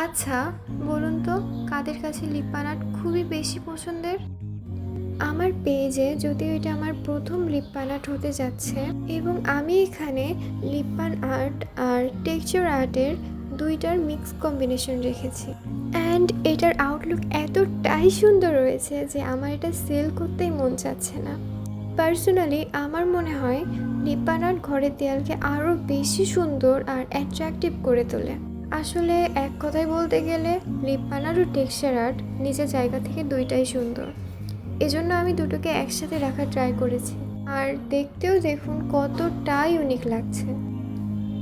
আচ্ছা, বলুন তো কাদের কাছে লিপ বাম আর্ট খুবই বেশি পছন্দের? আমার পেজে যদিও এটা আমার প্রথম লিপ বাম আর্ট হতে যাচ্ছে এবং আমি এখানে লিপ বাম আর্ট আর টেক্সচার আর্টের দুইটার মিক্স কম্বিনেশন রেখেছি। অ্যান্ড এটার আউটলুক এতটাই সুন্দর রয়েছে যে আমার এটা সেল করতেই মন চাচ্ছে না। পার্সোনালি আমার মনে হয় লিপ বাম আর্ট ঘরের দেয়ালকে আরও বেশি সুন্দর আর অ্যাট্রাকটিভ করে তোলে। আসলে এক কথায় বলতে গেলে লিপ বাম আর্ট ও টেক্সচার আর্ট নিজের জায়গা থেকে দুইটাই সুন্দর। এজন্য আমি দুটোকে একসাথে রাখার ট্রাই করেছি। আর দেখতেও দেখুন কতটা ইউনিক লাগছে।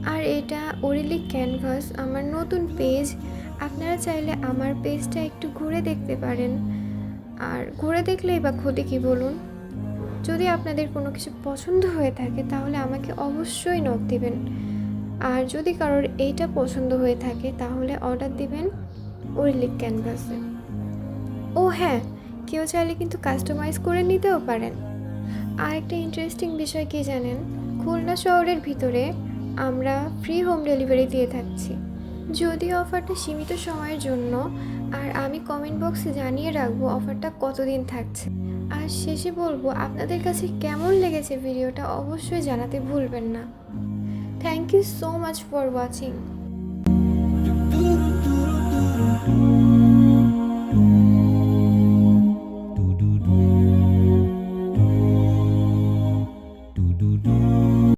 আর এটা অরিলিক ক্যানভাস আমার নতুন পেজ। আপনারা চাইলে আমার পেজটা একটু ঘুরে দেখতে পারেন। আর ঘুরে দেখলেই বা ক্ষতি কী বলুন? যদি আপনাদের কোনো কিছু পছন্দ হয়ে থাকে তাহলে আমাকে অবশ্যই নক দিবেন। আর যদি কারোর এইটা পছন্দ হয়ে থাকে তাহলে অর্ডার দিবেন অরিলিক ক্যানভাসে। ও হ্যাঁ, কেউ চাইলে কিন্তু কাস্টমাইজ করে নিতেও পারেন। আর একটা ইন্টারেস্টিং বিষয় কি জানেন, খুলনা শহরের ভিতরে আমরা ফ্রি হোম ডেলিভারি দিয়ে থাকছি। যদিও অফারটা সীমিত সময়ের জন্য, আর আমি কমেন্ট বক্সে জানিয়ে রাখবো অফারটা কতদিন থাকছে। আর শেষে বলবো আপনাদের কাছে কেমন লেগেছে ভিডিওটা অবশ্যই জানাতে ভুলবেন না। Thank you so much for watching.